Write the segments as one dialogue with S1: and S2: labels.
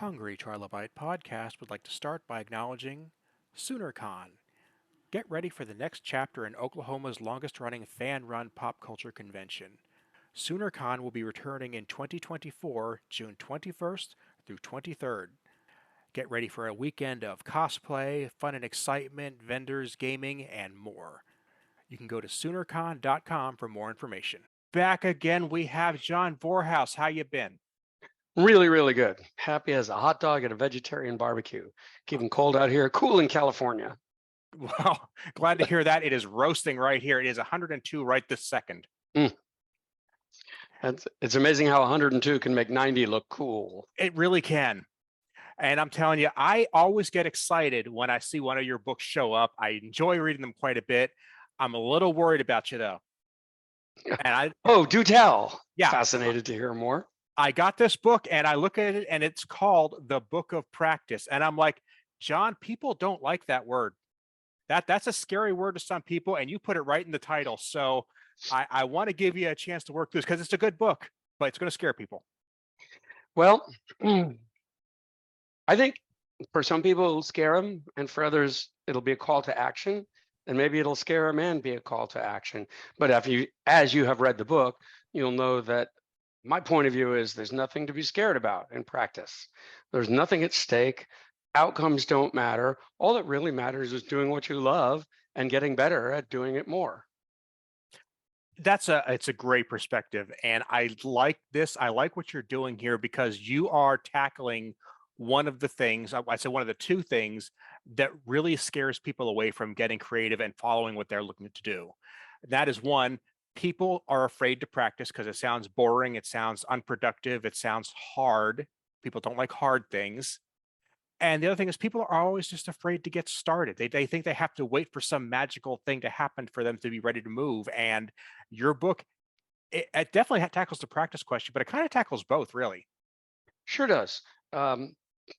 S1: Hungry Trilobyte podcast would like to start by acknowledging SoonerCon. Get ready for the next chapter in Oklahoma's longest running fan run pop culture convention. SoonerCon will be returning in 2024, June 21st through 23rd. Get ready for a weekend of cosplay, fun and excitement, vendors, gaming, and more. You can go to SoonerCon.com for more information. Back again, we have John Vorhaus. How you been?
S2: Really, really good. Happy as a hot dog at a vegetarian barbecue. Keeping cold out here, cool in California.
S1: Well, glad to hear that. It is roasting right here. It is 102 right this second.
S2: Mm. It's amazing how 102 can make 90 look cool.
S1: It really can. And I'm telling you, I always get excited when I see one of your books show up. I enjoy reading them quite a bit. I'm a little worried about you though. And
S2: Oh, do tell.
S1: Yeah,
S2: Fascinated to hear more.
S1: I got this book and I look at it and it's called The Book of Practice. And I'm like, John, people don't like that word. That's a scary word to some people, and you put it right in the title. So I want to give you a chance to work through this because it's a good book, but it's going to scare people.
S2: Well, I think for some people it'll scare them, and for others it'll be a call to action, and maybe it'll scare them and be a call to action. But as you have read the book, you'll know that my point of view is there's nothing to be scared about in practice. There's nothing at stake. Outcomes don't matter. All that really matters is doing what you love and getting better at doing it more.
S1: It's a great perspective, and I like this. I like what you're doing here because you are tackling one of the things, I say one of the two things that really scares people away from getting creative and following what they're looking to do. That is one, people are afraid to practice because it sounds boring, it sounds unproductive, it sounds hard. People don't like hard things. And the other thing is people are always just afraid to get started. They think they have to wait for some magical thing to happen for them to be ready to move. And your book, it definitely tackles the practice question, but it kind of tackles both, really.
S2: Sure does.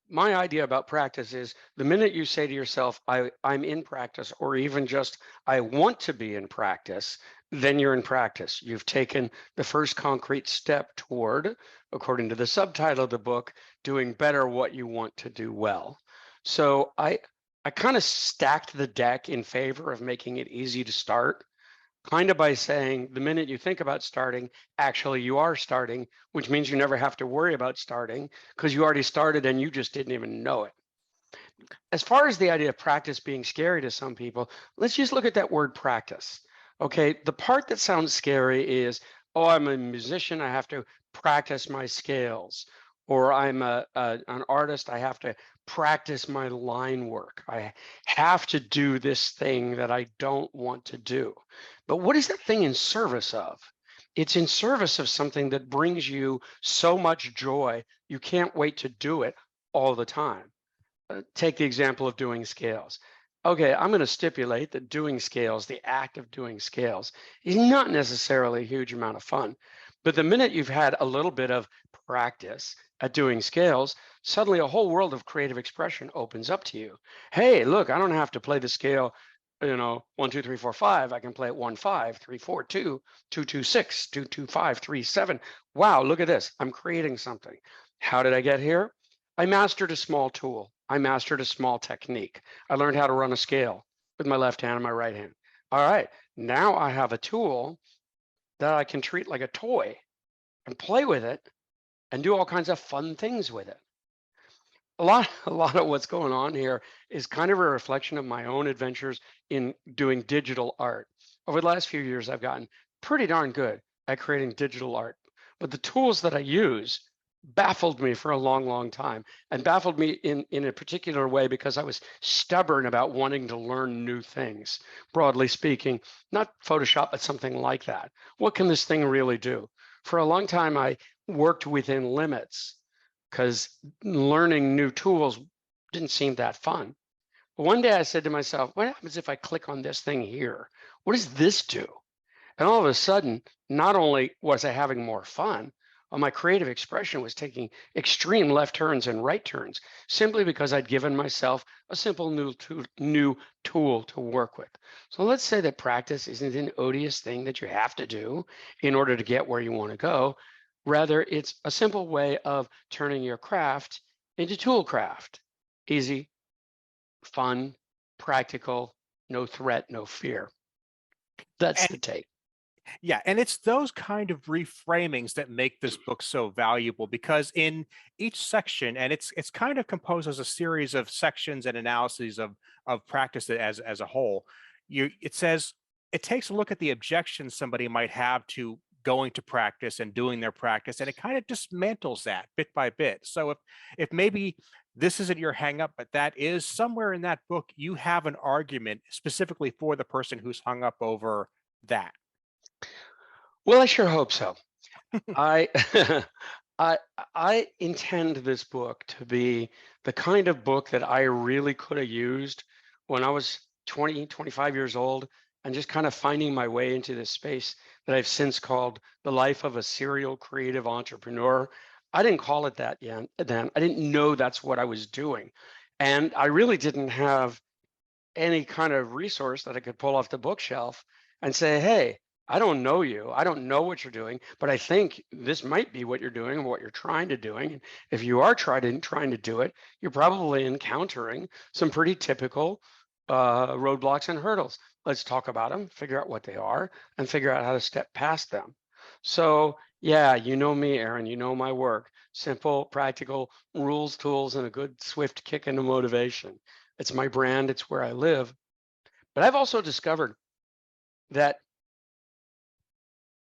S2: My idea about practice is the minute you say to yourself, I'm in practice, or even just, I want to be in practice, then you're in practice. You've taken the first concrete step toward, according to the subtitle of the book, doing better what you want to do well. So I kind of stacked the deck in favor of making it easy to start, kind of by saying the minute you think about starting, actually you are starting, which means you never have to worry about starting because you already started and you just didn't even know it. As far as the idea of practice being scary to some people, let's just look at that word practice. Okay, the part that sounds scary is, oh, I'm a musician, I have to practice my scales. Or I'm an artist, I have to practice my line work. I have to do this thing that I don't want to do. But what is that thing in service of? It's in service of something that brings you so much joy, you can't wait to do it all the time. Take the example of doing scales. Okay, I'm going to stipulate that doing scales, the act of doing scales, is not necessarily a huge amount of fun. But the minute you've had a little bit of practice at doing scales, suddenly a whole world of creative expression opens up to you. Hey, look, I don't have to play the scale, 1, 2, 3, 4, 5. I can play it 1, 5, 3, 4, 2, 2, 2, 6, 2, 2, 5, 3, 7. Wow, look at this. I'm creating something. How did I get here? I mastered a small tool. I mastered a small technique. I learned how to run a scale with my left hand and my right hand. All right, now I have a tool that I can treat like a toy and play with it and do all kinds of fun things with it. A lot of what's going on here is kind of a reflection of my own adventures in doing digital art. Over the last few years, I've gotten pretty darn good at creating digital art, but the tools that I use baffled me for a long, long time, and baffled me in a particular way because I was stubborn about wanting to learn new things. Broadly speaking, not Photoshop, but something like that. What can this thing really do? For a long time, I worked within limits because learning new tools didn't seem that fun. But one day I said to myself, what happens if I click on this thing here? What does this do? And all of a sudden, not only was I having more fun, my creative expression was taking extreme left turns and right turns simply because I'd given myself a simple new tool to work with. So let's say that practice isn't an odious thing that you have to do in order to get where you want to go. Rather, it's a simple way of turning your craft into toolcraft. Easy, fun, practical, no threat, no fear. That's the
S1: And
S2: take.
S1: yeah, and it's those kind of reframings that make this book so valuable because in each section, and it's kind of composed as a series of sections and analyses of practice as a whole. It says it takes a look at the objections somebody might have to going to practice and doing their practice, and it kind of dismantles that bit by bit. So if maybe this isn't your hang up, but that is somewhere in that book, you have an argument specifically for the person who's hung up over that.
S2: Well, I sure hope so. I I I intend this book to be the kind of book that I really could have used when I was 20, 25 years old and just kind of finding my way into this space that I've since called the life of a serial creative entrepreneur. I didn't call it that yet then. I didn't know that's what I was doing. And I really didn't have any kind of resource that I could pull off the bookshelf and say, hey, I don't know you. I don't know what you're doing, but I think this might be what you're doing and what you're trying to doing. And if you are trying to do it, you're probably encountering some pretty typical roadblocks and hurdles. Let's talk about them, figure out what they are, and figure out how to step past them. So yeah, you know me, Aaron. You know my work. Simple, practical rules, tools, and a good swift kick into motivation. It's my brand, it's where I live. But I've also discovered that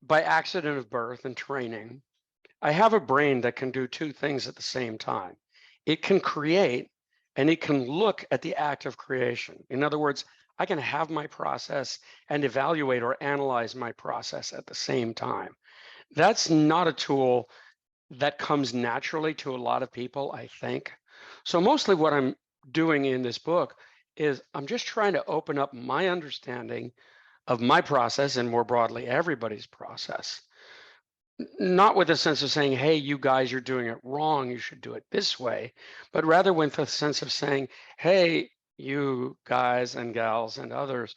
S2: by accident of birth and training, I have a brain that can do two things at the same time. It can create and it can look at the act of creation. In other words, I can have my process and evaluate or analyze my process at the same time. That's not a tool that comes naturally to a lot of people, I think. So mostly what I'm doing in this book is I'm just trying to open up my understanding of my process and more broadly everybody's process. Not with a sense of saying, hey, you guys, you're doing it wrong, you should do it this way, but rather with a sense of saying, hey, you guys and gals and others,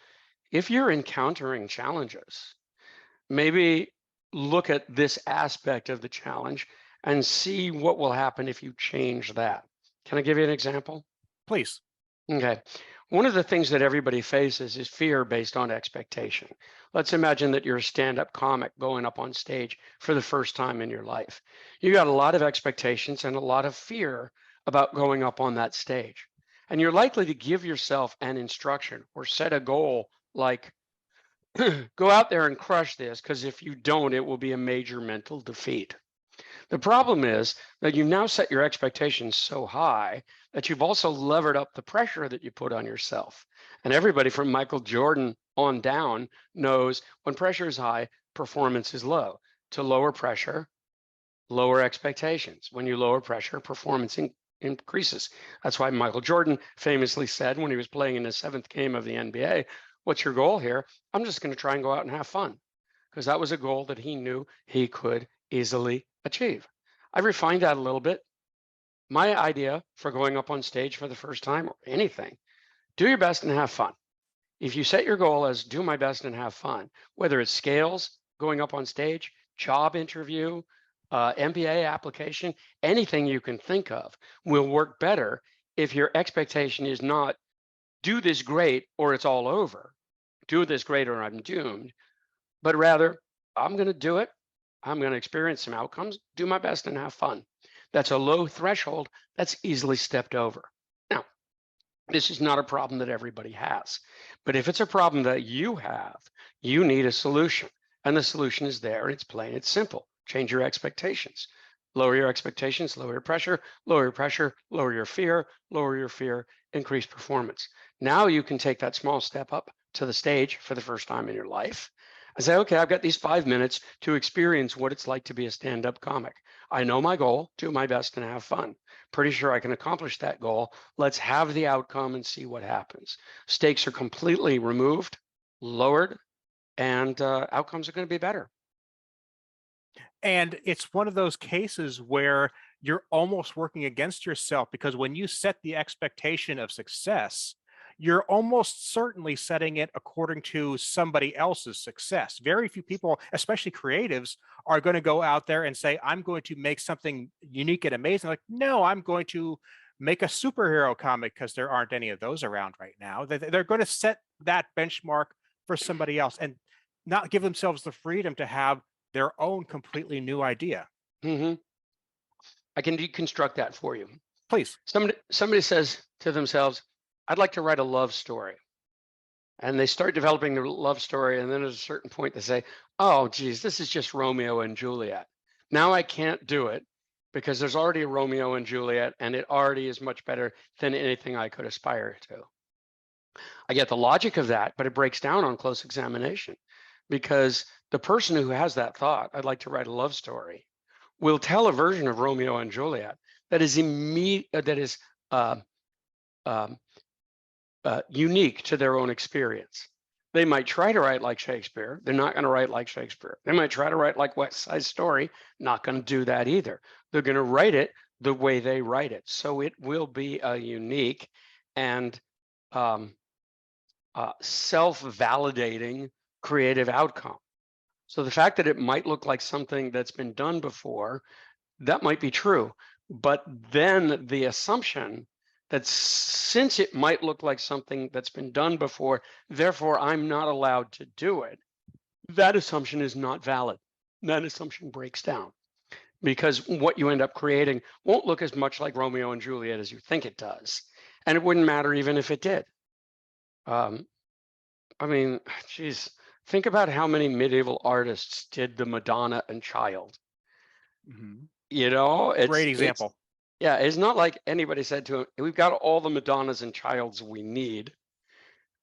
S2: if you're encountering challenges, maybe look at this aspect of the challenge and see what will happen if you change that. Can I give you an example?
S1: Please.
S2: Okay. One of the things that everybody faces is fear based on expectation. Let's imagine that you're a stand up comic going up on stage for the first time in your life. You got a lot of expectations and a lot of fear about going up on that stage. And you're likely to give yourself an instruction or set a goal like, go out there and crush this, because if you don't, it will be a major mental defeat. The problem is that you now set your expectations so high that you've also levered up the pressure that you put on yourself. And everybody from Michael Jordan on down knows when pressure is high, performance is low. To lower pressure, lower expectations. When you lower pressure, performance increases. That's why Michael Jordan famously said when he was playing in his seventh game of the NBA, what's your goal here? I'm just going to try and go out and have fun, because that was a goal that he knew he could easily achieve. I refined that a little bit. My idea for going up on stage for the first time or anything, do your best and have fun. If you set your goal as do my best and have fun, whether it's scales, going up on stage, job interview, MBA application, anything you can think of will work better if your expectation is not do this great or it's all over, do this great or I'm doomed, but rather I'm going to do it. I'm going to experience some outcomes, do my best and have fun. That's a low threshold that's easily stepped over. Now, this is not a problem that everybody has, but if it's a problem that you have, you need a solution. And the solution is there, and it's plain, it's simple. Change your expectations. Lower your expectations, lower your pressure, lower your pressure, lower your fear, increase performance. Now you can take that small step up to the stage for the first time in your life. I say, okay, I've got these 5 minutes to experience what it's like to be a stand-up comic. I know my goal, do my best and have fun. Pretty sure I can accomplish that goal. Let's have the outcome and see what happens. Stakes are completely removed, lowered, and outcomes are going to be better.
S1: And it's one of those cases where you're almost working against yourself because when you set the expectation of success, you're almost certainly setting it according to somebody else's success. Very few people, especially creatives, are going to go out there and say, I'm going to make something unique and amazing. Like, no, I'm going to make a superhero comic because there aren't any of those around right now. They're going to set that benchmark for somebody else and not give themselves the freedom to have their own completely new idea.
S2: Hmm. I can deconstruct that for you.
S1: Please.
S2: Somebody says to themselves, I'd like to write a love story. And they start developing their love story. And then at a certain point, they say, oh, geez, this is just Romeo and Juliet. Now I can't do it because there's already a Romeo and Juliet, and it already is much better than anything I could aspire to. I get the logic of that, but it breaks down on close examination because the person who has that thought, I'd like to write a love story, will tell a version of Romeo and Juliet that is um, unique to their own experience. They might try to write like Shakespeare. They're not going to write like Shakespeare. They might try to write like West Side Story. Not going to do that either. They're going to write it the way they write it. So it will be a unique and self-validating creative outcome. So the fact that it might look like something that's been done before, that might be true. But then the assumption that since it might look like something that's been done before, therefore I'm not allowed to do it, that assumption is not valid. That assumption breaks down because what you end up creating won't look as much like Romeo and Juliet as you think it does. And it wouldn't matter even if it did. I mean, geez, think about how many medieval artists did the Madonna and Child.
S1: Mhm.
S2: You know,
S1: Great example.
S2: yeah, it's not like anybody said to him, we've got all the Madonnas and Childs we need.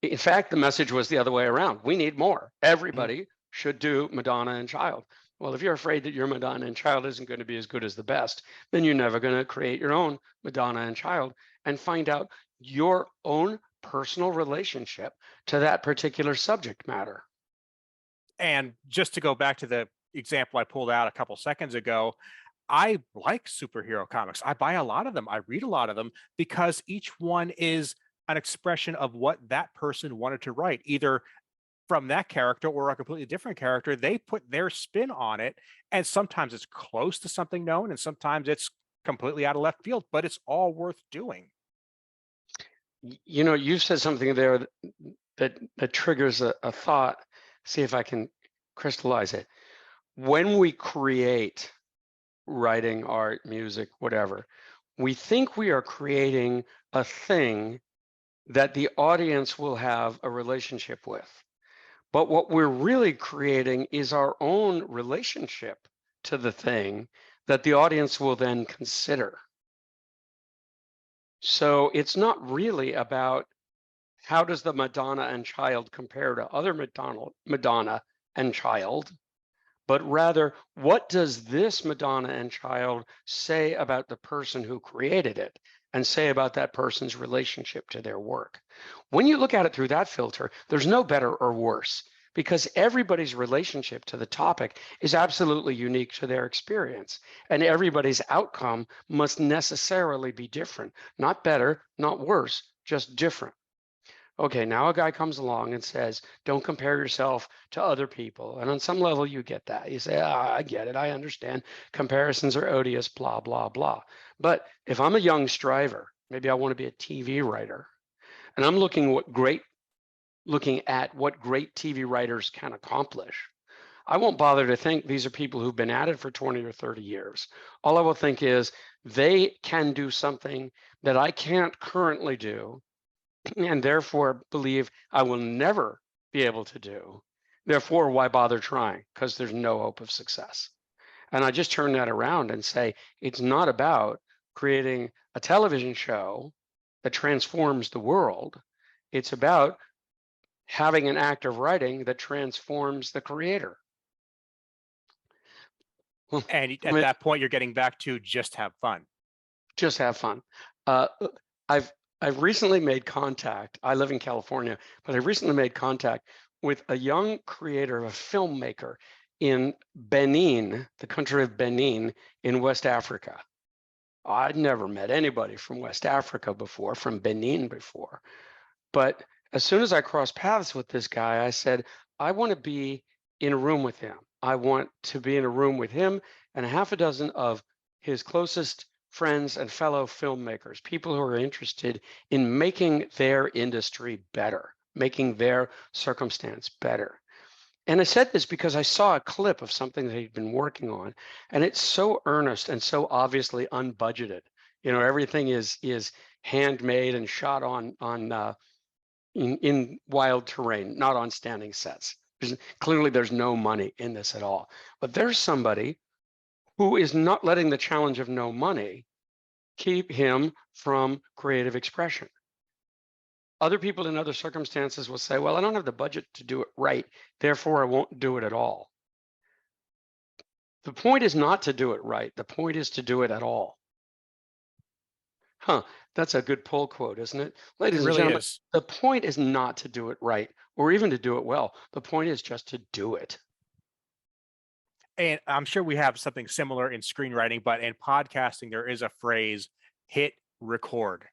S2: In fact, the message was the other way around. We need more.
S1: Mhm.
S2: Everybody should do Madonna and Child. Well, if you're afraid that your Madonna and Child isn't going to be as good as the best, then you're never going to create your own Madonna and Child and find out your own personal relationship to that particular subject matter.
S1: And just to go back to the example I pulled out a couple seconds ago, I like superhero comics. I buy a lot of them. I read a lot of them because each one is an expression of what that person wanted to write, either from that character or a completely different character. They put their spin on it. And sometimes it's close to something known, and sometimes it's completely out of left field, but it's all worth doing.
S2: You know, you said something there that triggers a thought. See if I can crystallize it. When we create writing, art, music, whatever, we think we are creating a thing that the audience will have a relationship with. But what we're really creating is our own relationship to the thing that the audience will then consider. So it's not really about how does the Madonna and Child compare to other Madonna and Child, but rather, what does this Madonna and Child say about the person who created it and say about that person's relationship to their work? When you look at it through that filter, there's no better or worse because everybody's relationship to the topic is absolutely unique to their experience. And everybody's outcome must necessarily be different, not better, not worse, just different. Okay, now a guy comes along and says, don't compare yourself to other people. And on some level, you get that. You say, I get it. I understand. Comparisons are odious, blah, blah, blah. But if I'm a young striver, maybe I want to be a TV writer, and I'm looking at what great TV writers can accomplish, I won't bother to think these are people who've been at it for 20 or 30 years. All I will think is they can do something that I can't currently do, and therefore believe I will never be able to do. Therefore, why bother trying? Because there's no hope of success. And I just turn that around and say, it's not about creating a television show that transforms the world. It's about having an act of writing that transforms the creator.
S1: And
S2: I
S1: at
S2: mean,
S1: that point, you're getting back to just have fun.
S2: just have fun. Uh, I've I've recently made contact. I live in California, but I recently made contact with a young creator, a filmmaker in Benin, the country of Benin in West Africa. I'd never met anybody from West Africa before, from Benin before. But as soon as I crossed paths with this guy, I said, I want to be in a room with him. I want to be in a room with him and a half a dozen of his closest friends and fellow filmmakers, people who are interested in making their industry better, making their circumstance better. And I said this because I saw a clip of something that he'd been working on, and it's so earnest and so obviously unbudgeted. Everything is handmade and shot on in wild terrain, not on standing sets. Clearly, there's no money in this at all. But there's somebody who is not letting the challenge of no money keep him from creative expression. Other people in other circumstances will say, well, I don't have the budget to do it right, therefore I won't do it at all. The point is not to do it right. The point is to do it at all. That's a good pull quote, isn't it?
S1: It
S2: Ladies and
S1: really
S2: gentlemen,
S1: is.
S2: the point is not to do it right or even to do it well. The point is just to do it.
S1: And I'm sure we have something similar in screenwriting, but in podcasting, there is a phrase, hit record.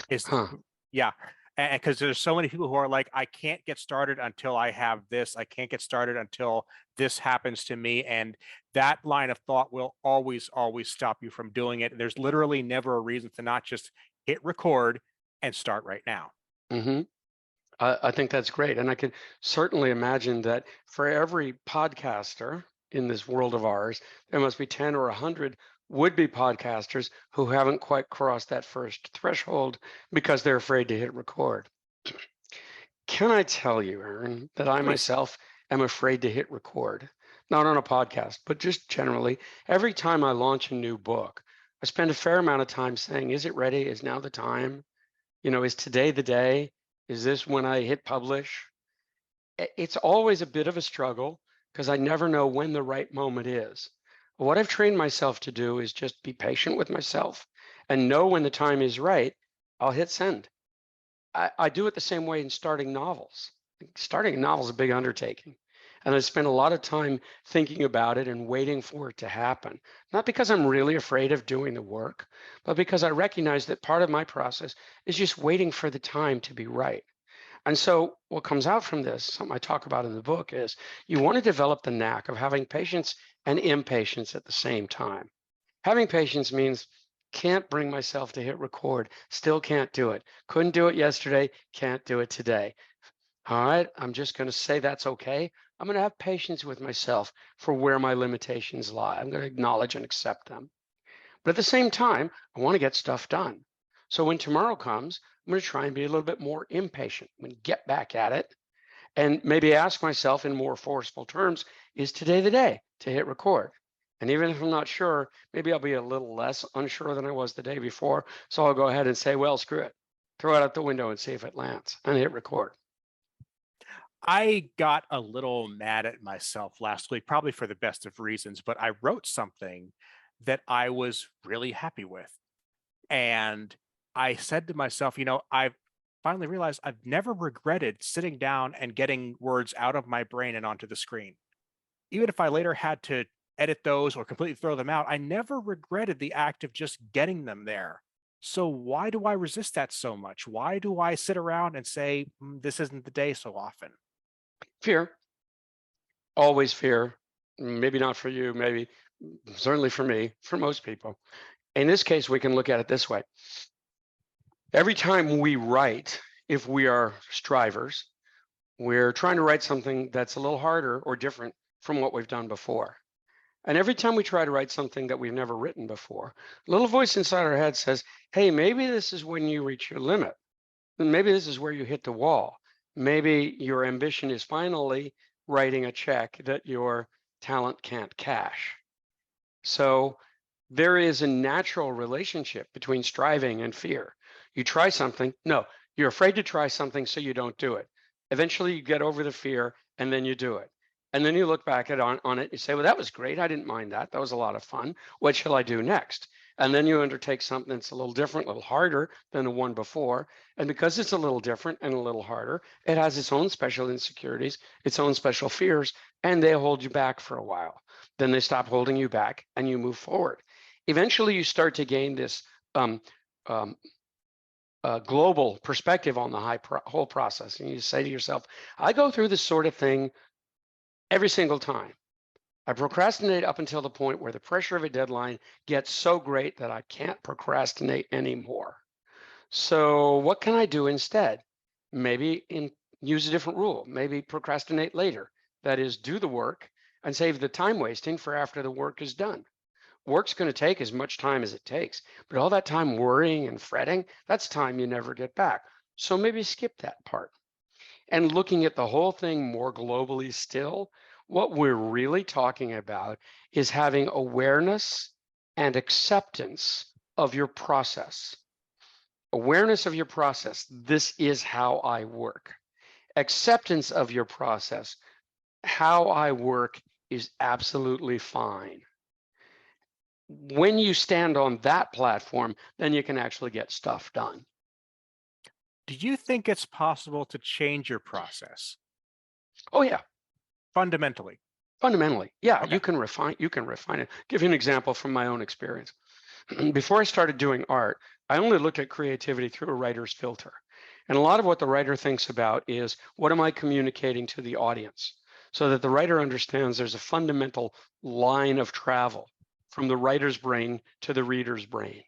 S1: Is
S2: Huh.
S1: Yeah. And because there's so many people who are like, I can't get started until I have this. I can't get started until this happens to me. And that line of thought will always, always stop you from doing it. There's literally never a reason to not just hit record and start right now.
S2: hmm I think that's great. And I can certainly imagine that for every podcaster in this world of ours, there must be 10 or 100 would-be podcasters who haven't quite crossed that first threshold because they're afraid to hit record. Can I tell you, Aaron, that I
S1: Please.
S2: myself am afraid to hit record? Not on a podcast, but just generally. Every time I launch a new book, I spend a fair amount of time saying, is it ready? Is now the time? Is today the day? Is this when I hit publish? It's always a bit of a struggle because I never know when the right moment is. What I've trained myself to do is just be patient with myself and know when the time is right, I'll hit send. I do it the same way in starting novels. Starting a novel is a big undertaking. And I spend a lot of time thinking about it and waiting for it to happen. Not because I'm really afraid of doing the work, but because I recognize that part of my process is just waiting for the time to be right. And so what comes out from this, something I talk about in the book, is you want to develop the knack of having patience and impatience at the same time. Having patience means can't bring myself to hit record, still can't do it. Couldn't do it yesterday, can't do it today. All right, I'm just going to say that's okay. I'm going to have patience with myself for where my limitations lie. I'm going to acknowledge and accept them. But at the same time, I want to get stuff done. So when tomorrow comes, I'm going to try and be a little bit more impatient. I'm going to get back at it and maybe ask myself in more forceful terms, is today the day to hit record? And even if I'm not sure, maybe I'll be a little less unsure than I was the day before. So I'll go ahead and say, well, screw it. Throw it out the window and see if it lands and hit record.
S1: I got a little mad at myself last week, probably for the best of reasons, but I wrote something that I was really happy with. And I said to myself, I've finally realized I've never regretted sitting down and getting words out of my brain and onto the screen. Even if I later had to edit those or completely throw them out, I never regretted the act of just getting them there. So why do I resist that so much? Why do I sit around and say, this isn't the day so often?
S2: Fear, always fear. Maybe not for you, maybe certainly for me, for most people. In this case, we can look at it this way. Every time we write, if we are strivers, we're trying to write something that's a little harder or different from what we've done before. And every time we try to write something that we've never written before, a little voice inside our head says, hey, maybe this is when you reach your limit. Maybe this is where you hit the wall. Maybe your ambition is finally writing a check that your talent can't cash. So there is a natural relationship between striving and fear. You try something, no, you're afraid to try something, so you don't do it. Eventually you get over the fear and then you do it. And then you look back on it and you say, well, that was great. I didn't mind that. That was a lot of fun. What shall I do next? And then you undertake something that's a little different, a little harder than the one before. And because it's a little different and a little harder, it has its own special insecurities, its own special fears, and they hold you back for a while. Then they stop holding you back and you move forward. Eventually, you start to gain this um, global perspective on the whole process. And you say to yourself, I go through this sort of thing every single time. I procrastinate up until the point where the pressure of a deadline gets so great that I can't procrastinate anymore. So what can I do instead? Maybe use a different rule. Maybe procrastinate later. That is, do the work and save the time wasting for after the work is done. Work's going to take as much time as it takes, but all that time worrying and fretting, that's time you never get back. So maybe skip that part. And looking at the whole thing more globally still, what we're really talking about is having awareness and acceptance of your process. Awareness of your process. This is how I work. Acceptance of your process. How I work is absolutely fine. When you stand on that platform, then you can actually get stuff done.
S1: Do you think it's possible to change your process
S2: Oh yeah,
S1: fundamentally?
S2: fundamentally. Yeah,
S1: Okay.
S2: you can refine it. Give you an example from my own experience. Before I started doing art, I only looked at creativity through a writer's filter. And a lot of what the writer thinks about is, what am I communicating to the audience? So that the writer understands there's a fundamental line of travel from the writer's brain to the reader's brain,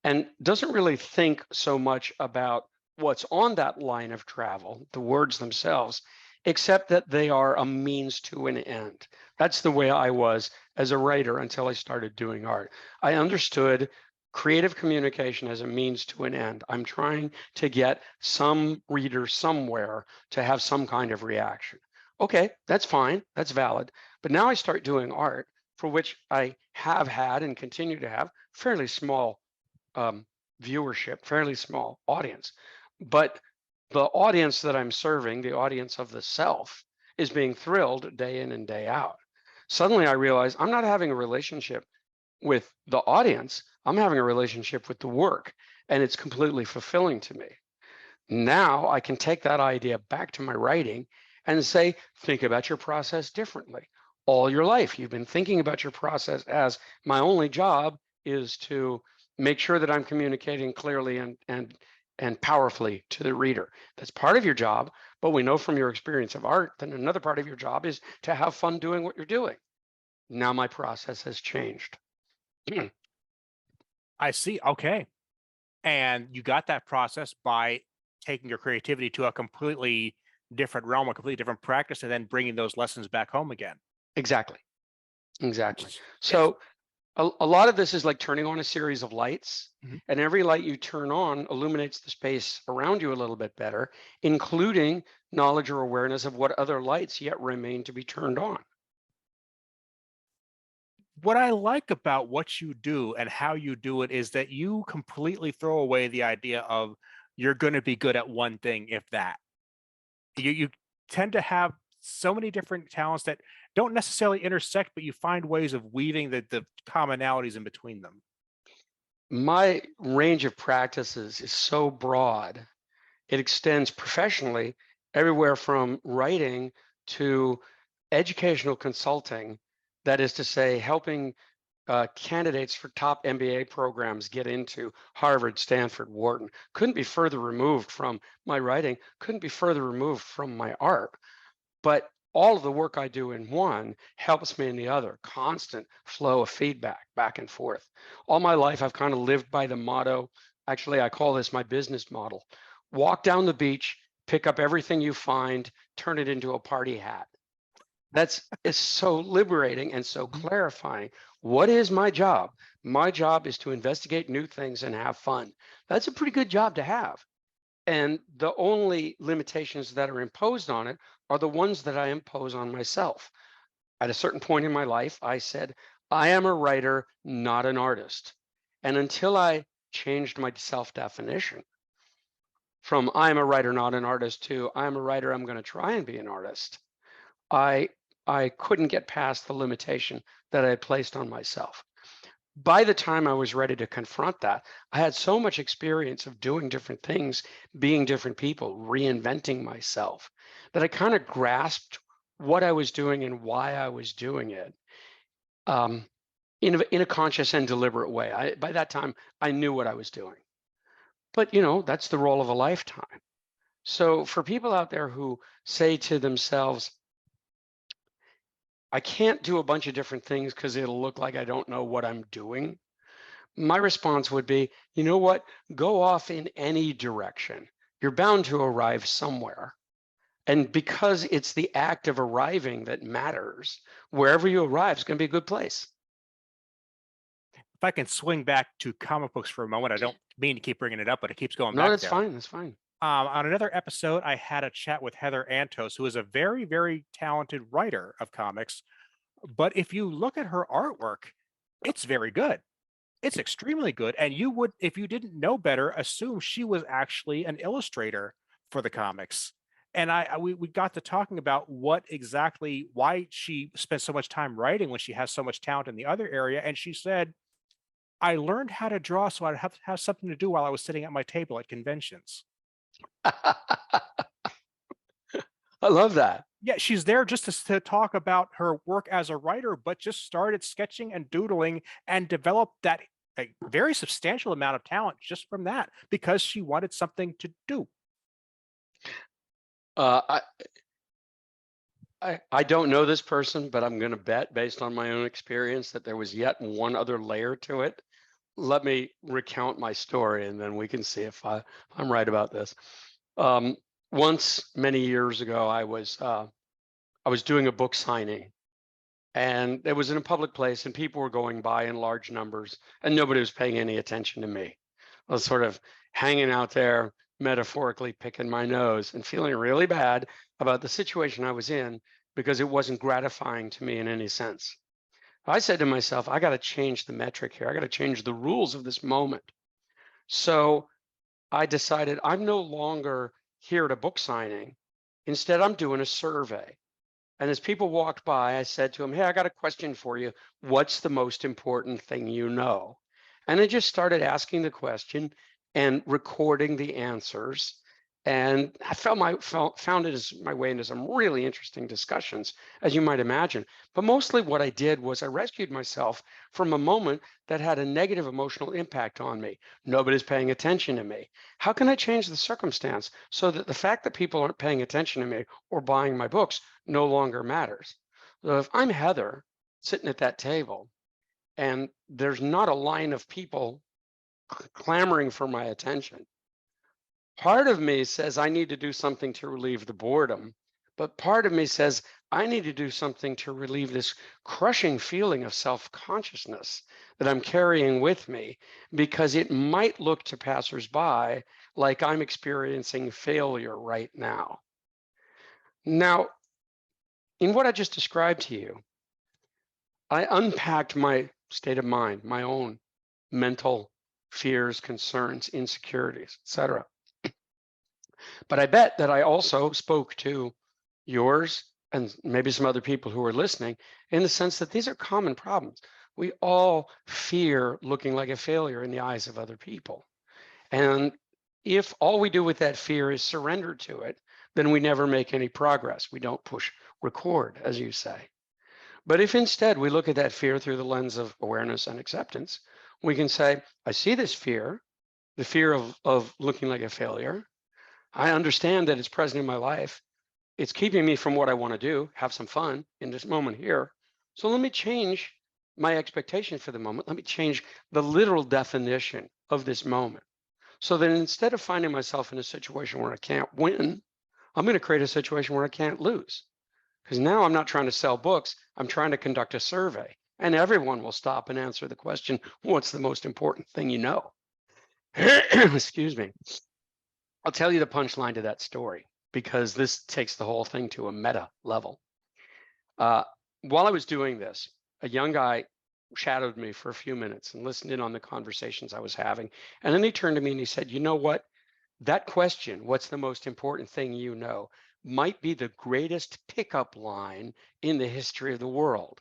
S2: and doesn't really think so much about what's on that line of travel, the words themselves, except that they are a means to an end. That's the way I was as a writer until I started doing art. I understood creative communication as a means to an end. I'm trying to get some reader somewhere to have some kind of reaction. Okay, that's fine, that's valid. But now I start doing art for which I have had and continue to have fairly small viewership, fairly small audience. But the audience that I'm serving, the audience of the self, is being thrilled day in and day out. Suddenly I realize I'm not having a relationship with the audience, I'm having a relationship with the work, and it's completely fulfilling to me. Now I can take that idea back to my writing and say, think about your process differently. All your life, you've been thinking about your process as, my only job is to make sure that I'm communicating clearly and powerfully to the reader. That's part of your job, but we know from your experience of art that another part of your job is to have fun doing what you're doing. Now my process has changed.
S1: I see. Okay. And you got that process by taking your creativity to a completely different realm, a completely different practice, and then bringing those lessons back home again.
S2: Exactly. Exactly.
S1: Yes.
S2: So a lot of this is like turning on a series of lights,
S1: Mhm.
S2: and every light you turn on illuminates the space around you a little bit better, including knowledge or awareness of what other lights yet remain to be turned on.
S1: What I like about what you do and how you do it is that you completely throw away the idea of you're going to be good at one thing, if that. You tend to have so many different talents that don't necessarily intersect, but you find ways of weaving the commonalities in between them.
S2: My range of practices is so broad. It extends professionally everywhere from writing to educational consulting. That is to say, helping candidates for top MBA programs get into Harvard, Stanford, Wharton. Couldn't be further removed from my writing, couldn't be further removed from my art. But all of the work I do in one helps me in the other, constant flow of feedback back and forth. All my life, I've kind of lived by the motto. Actually, I call this my business model. Walk down the beach, pick up everything you find, turn it into a party hat. That's is so liberating and so
S1: Mhm.
S2: clarifying. What is my job? My job is to investigate new things and have fun. That's a pretty good job to have. And the only limitations that are imposed on it are the ones that I impose on myself. At a certain point in my life, I said, I am a writer, not an artist. And until I changed my self definition from I'm a writer, not an artist to I'm a writer, I'm going to try and be an artist, I I couldn't get past the limitation that I had placed on myself. By the time I was ready to confront that, I had so much experience of doing different things, being different people, reinventing myself, that I kind of grasped what I was doing and why I was doing it, um, in a conscious and deliberate way. By that time, I knew what I was doing. But, you know, that's the role of a lifetime. So for people out there who say to themselves, I can't do a bunch of different things because it'll look like I don't know what I'm doing. My response would be, you know what? Go off in any direction. You're bound to arrive somewhere. And because it's the act of arriving that matters, wherever you arrive is going to be a good place.
S1: If I can swing back to comic books for a moment, I don't mean to keep bringing it up, but it keeps going
S2: No,
S1: back
S2: that's
S1: there.
S2: fine. That's fine.
S1: On another episode, I had a chat with Heather Antos, who is a very, very talented writer of comics. But if you look at her artwork, it's very good. It's extremely good. And you would, if you didn't know better, assume she was actually an illustrator for the comics. And we got to talking about what exactly why she spent so much time writing when she has so much talent in the other area. And she said, I learned how to draw so I'd have something to do while I was sitting at my table at conventions.
S2: I love that.
S1: Yeah, she's there just to talk about her work as a writer, but just started sketching and doodling and developed that a very substantial amount of talent just from that because she wanted something to do.
S2: Uh, I, I don't know this person, but I'm going to bet based on my own experience that there was yet one other layer to it. Let me recount my story and then we can see if I'm right about this. Um, Once, many years ago, I was doing a book signing and it was in a public place and people were going by in large numbers and nobody was paying any attention to me. I was sort of hanging out there, metaphorically picking my nose and feeling really bad about the situation I was in because it wasn't gratifying to me in any sense. I said to myself, I got to change the metric here. I got to change the rules of this moment. So I decided I'm no longer here at a book signing. Instead, I'm doing a survey. And as people walked by, I said to them, hey, I got a question for you. What's the most important thing you know? And I just started asking the question and recording the answers. And I found it as my way into some really interesting discussions, as you might imagine. But mostly what I did was I rescued myself from a moment that had a negative emotional impact on me. Nobody's paying attention to me. How can I change the circumstance so that the fact that people aren't paying attention to me or buying my books no longer matters? So if I'm Heather sitting at that table and there's not a line of people clamoring for my attention, part of me says I need to do something to relieve the boredom, but part of me says I need to do something to relieve this crushing feeling of self-consciousness that I'm carrying with me because it might look to passersby like I'm experiencing failure right now. Now, in what I just described to you, I unpacked my state of mind, my own mental fears, concerns, insecurities, etc. But I bet that I also spoke to yours and maybe some other people who are listening in the sense that these are common problems. We all fear looking like a failure in the eyes of other people. And if all we do with that fear is surrender to it, then we never make any progress. We don't push record, as you say. But if instead we look at that fear through the lens of awareness and acceptance, we can say, I see this fear, the fear of looking like a failure. I understand that it's present in my life. It's keeping me from what I want to do, have some fun in this moment here. So let me change my expectation for the moment. Let me change the literal definition of this moment. So that instead of finding myself in a situation where I can't win, I'm going to create a situation where I can't lose. Because now I'm not trying to sell books, I'm trying to conduct a survey. And everyone will stop and answer the question, what's the most important thing you know? Excuse me. I'll tell you the punchline to that story because this takes the whole thing to a meta level. Uh, while I was doing this, a young guy shadowed me for a few minutes and listened in on the conversations I was having. And then he turned to me and he said, you know what? That question, what's the most important thing you know, might be the greatest pickup line in the history of the world.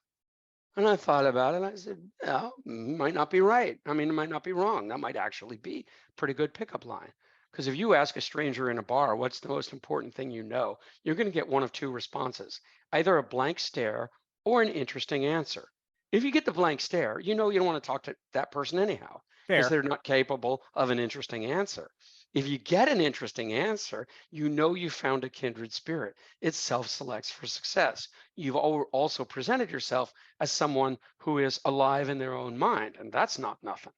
S2: And I thought about it and I said, oh, might not be right. I mean, it might not be wrong. That might actually be a pretty good pickup line. Because if you ask a stranger in a bar, what's the most important thing you know, you're going to get one of two responses, either a blank stare or an interesting answer. If you get the blank stare, you know you don't want to talk to that person anyhow. because
S1: Fair.
S2: they're not capable of an interesting answer. If you get an interesting answer, you know you found a kindred spirit. It self-selects for success. You've also presented yourself as someone who is alive in their own mind, and that's not nothing.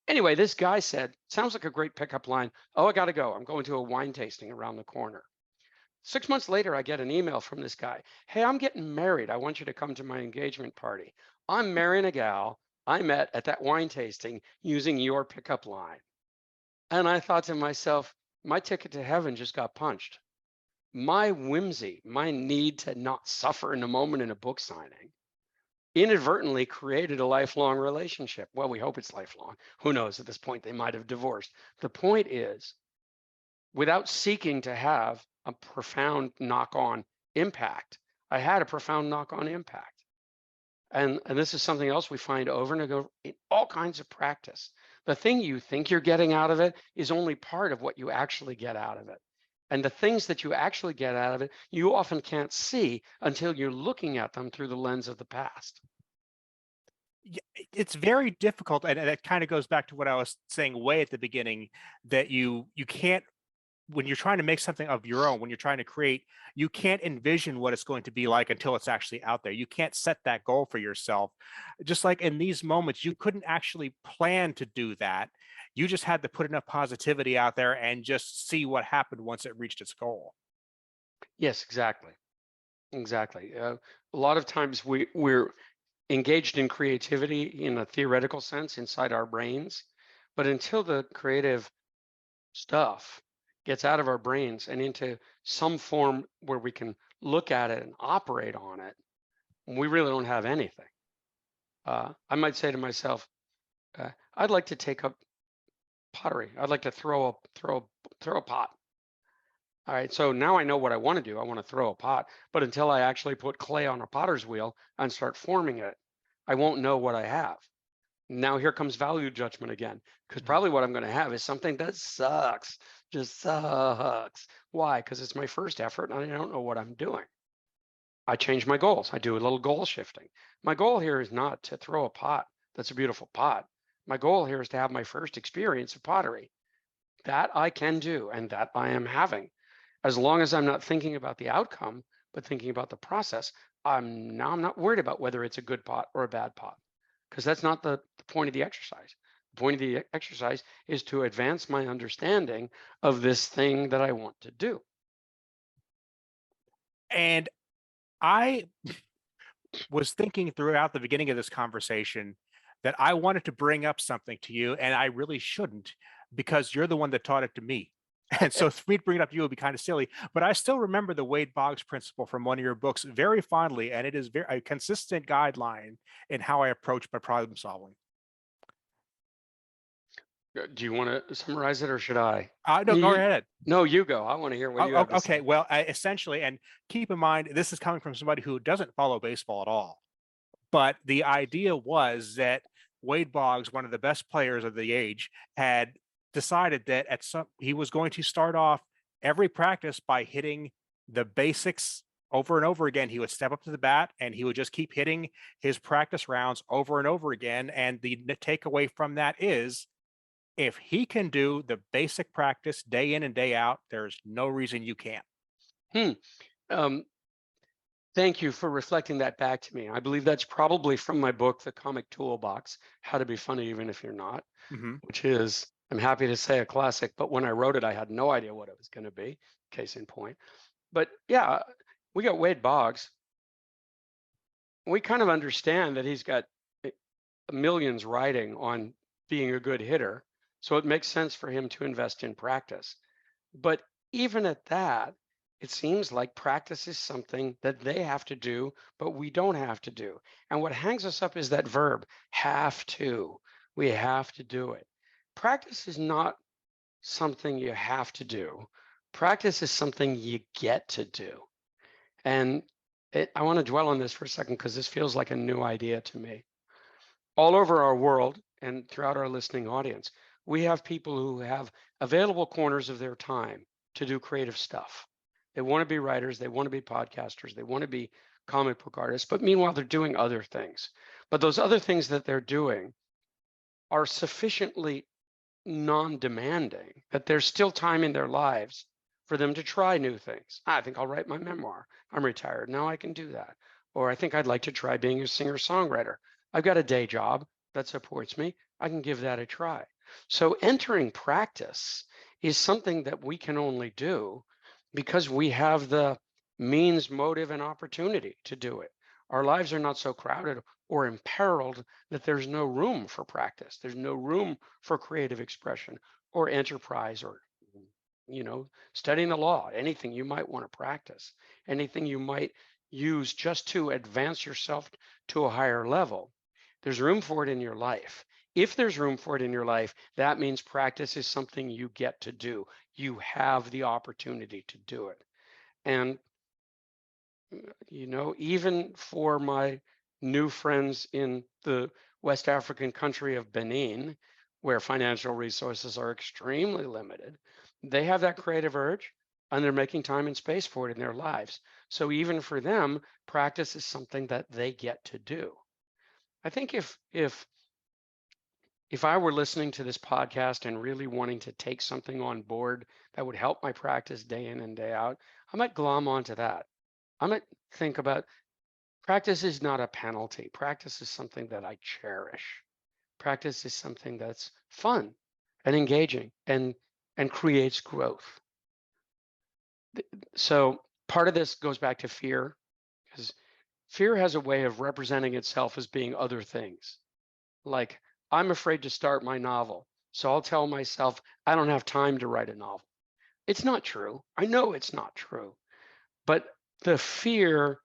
S2: Anyway, this guy said, sounds like a great pickup line. Oh, I got to go. I'm going to a wine tasting around the corner. 6 months later, I get an email from this guy. Hey, I'm getting married. I want you to come to my engagement party. I'm marrying a gal I met at that wine tasting using your pickup line. And I thought to myself, my ticket to heaven just got punched. My whimsy, my need to not suffer in a moment in a book signing, inadvertently created a lifelong relationship. Well, we hope it's lifelong. Who knows? At this point, they might have divorced. The point is, without seeking to have a profound knock-on impact, I had a profound knock-on impact. And this is something else we find over and over in all kinds of practice. The thing you think you're getting out of it is only part of what you actually get out of it. And the things that you actually get out of it, you often can't see until you're looking at them through the lens of the past.
S1: Yeah, it's very difficult, and that kind of goes back to what I was saying way at the beginning, that you can't, when you're trying to make something of your own, when you're trying to create, you can't envision what it's going to be like until it's actually out there. You can't set that goal for yourself. Just like in these moments, you couldn't actually plan to do that. You just had to put enough positivity out there and just see what happened once it reached its goal.
S2: Yes, exactly. Exactly. A lot of times we're engaged in creativity in a theoretical sense inside our brains, but until the creative stuff gets out of our brains and into some form where we can look at it and operate on it, we really don't have anything. I might say to myself, I'd like to take up pottery. I'd like to throw a pot. All right, so now I know what I want to do. I want to throw a pot, but until I actually put clay on a potter's wheel and start forming it, I won't know what I have. Now here comes value judgment again, because
S1: Mhm.
S2: probably what I'm going to have is something that sucks, just sucks. Why? Because it's my first effort and I don't know what I'm doing. I change my goals. I do a little goal shifting. My goal here is not to throw a pot that's a beautiful pot. My goal here is to have my first experience of pottery. That I can do and that I am having. As long as I'm not thinking about the outcome, but thinking about the process, I'm not worried about whether it's a good pot or a bad pot, because that's not the point of the exercise. The point of the exercise is to advance my understanding of this thing that I want to do.
S1: And I was thinking throughout the beginning of this conversation that I wanted to bring up something to you, and I really shouldn't because you're the one that taught it to me. And so for me to bring it up to you would be kind of silly, but I still remember the Wade Boggs principle from one of your books very fondly, and it is a consistent guideline in how I approach my problem solving.
S2: Do you want to summarize it or should I?
S1: No, go ahead.
S2: No, you go. I want to hear what
S1: Oh,
S2: you have to
S1: okay.
S2: say.
S1: Well, essentially, and keep in mind, this is coming from somebody who doesn't follow baseball at all. But the idea was that Wade Boggs, one of the best players of the age, had decided that he was going to start off every practice by hitting the basics over and over again. He would step up to the bat and he would just keep hitting his practice rounds over and over again. And the takeaway from that is if he can do the basic practice day in and day out, there's no reason you can't.
S2: Hmm. Um, Thank you for reflecting that back to me. I believe that's probably from my book, The Comic Toolbox, How to Be Funny Even If You're Not,
S1: Mhm.
S2: which is, I'm happy to say, a classic, but when I wrote it, I had no idea what it was going to be, case in point. But yeah, we got Wade Boggs. We kind of understand that he's got millions riding on being a good hitter. So it makes sense for him to invest in practice. But even at that, it seems like practice is something that they have to do, but we don't have to do. And what hangs us up is that verb, have to. We have to do it. Practice is not something you have to do. Practice is something you get to do. And I want to dwell on this for a second because this feels like a new idea to me. All over our world and throughout our listening audience, we have people who have available corners of their time to do creative stuff. They want to be writers, they want to be podcasters, they want to be comic book artists, but meanwhile, they're doing other things. But those other things that they're doing are sufficiently non-demanding that there's still time in their lives for them to try new things. I think I'll write my memoir. I'm retired now, I can do that. Or I think I'd like to try being a singer-songwriter. I've got a day job that supports me. I can give that a try. So entering practice is something that we can only do because we have the means, motive, and opportunity to do it. Our lives are not so crowded or imperiled that there's no room for practice. There's no room for creative expression or enterprise or, studying the law, anything you might want to practice, anything you might use just to advance yourself to a higher level. There's room for it in your life. If there's room for it in your life, that means practice is something you get to do. You have the opportunity to do it. And even for my new friends in the West African country of Benin, where financial resources are extremely limited, they have that creative urge and they're making time and space for it in their lives. So even for them, practice is something that they get to do. I think if I were listening to this podcast and really wanting to take something on board that would help my practice day in and day out, I might glom onto that. I might think about practice is not a penalty. Practice is something that I cherish. Practice is something that's fun and engaging and creates growth. So part of this goes back to fear, because fear has a way of representing itself as being other things. Like, I'm afraid to start my novel, so I'll tell myself I don't have time to write a novel. It's not true. I know it's not true, but the fear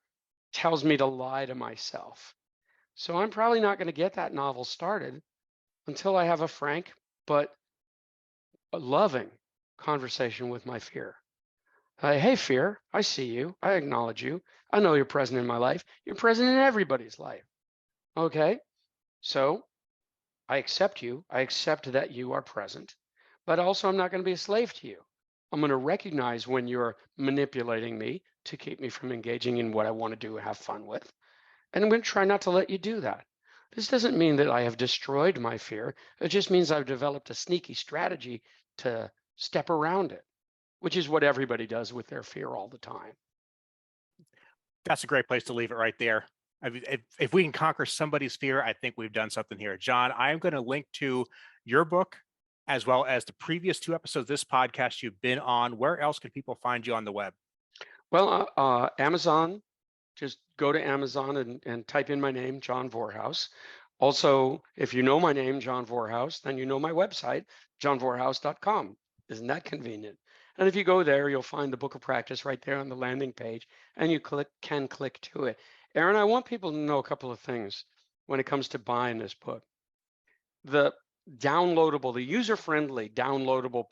S2: tells me to lie to myself. So I'm probably not going to get that novel started until I have a frank but a loving conversation with my fear. Hey, fear, I see you. I acknowledge you. I know you're present in my life. You're present in everybody's life. Okay, so I accept you. I accept that you are present, but also I'm not going to be a slave to you. I'm going to recognize when you're manipulating me to keep me from engaging in what I want to do and have fun with. And I'm going to try not to let you do that. This doesn't mean that I have destroyed my fear. It just means I've developed a sneaky strategy to step around it, which is what everybody does with their fear all the time.
S1: That's a great place to leave it right there. I mean, if we can conquer somebody's fear, I think we've done something here. John, I am going to link to your book as well as the previous 2 episodes of this podcast you've been on. Where else can people find you on the web?
S2: Well, Amazon, just go to Amazon and type in my name, John Vorhaus. Also, if you know my name, John Vorhaus, then you know my website, johnvorhaus.com. Isn't that convenient? And if you go there, you'll find the book of practice right there on the landing page, and you can click to it. Aaron, I want people to know a couple of things when it comes to buying this book. The the user-friendly downloadable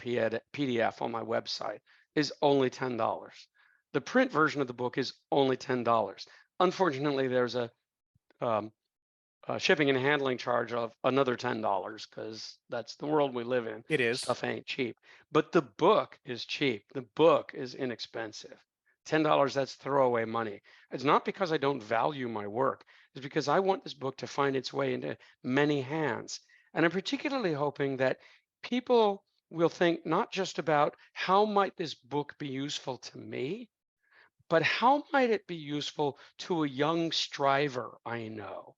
S2: PDF on my website is only $10. The print version of the book is only $10. Unfortunately, there's a shipping and handling charge of another $10 because that's the world we live in.
S1: It is.
S2: Stuff ain't cheap. But the book is cheap. The book is inexpensive. $10, that's throwaway money. It's not because I don't value my work. It's because I want this book to find its way into many hands. And I'm particularly hoping that people will think not just about how might this book be useful to me, but how might it be useful to a young striver I know?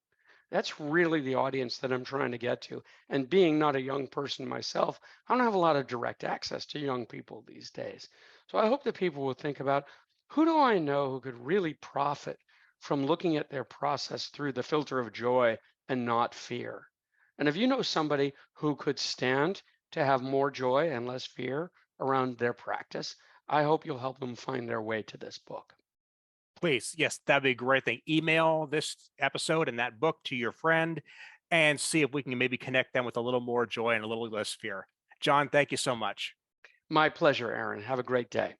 S2: That's really the audience that I'm trying to get to. And being not a young person myself, I don't have a lot of direct access to young people these days. So I hope that people will think about, who do I know who could really profit from looking at their process through the filter of joy and not fear? And if you know somebody who could stand to have more joy and less fear around their practice, I hope you'll help them find their way to this book.
S1: Please, yes, that'd be a great thing. Email this episode and that book to your friend and see if we can maybe connect them with a little more joy and a little less fear. John, thank you so much.
S2: My pleasure, Aaron. Have a great day.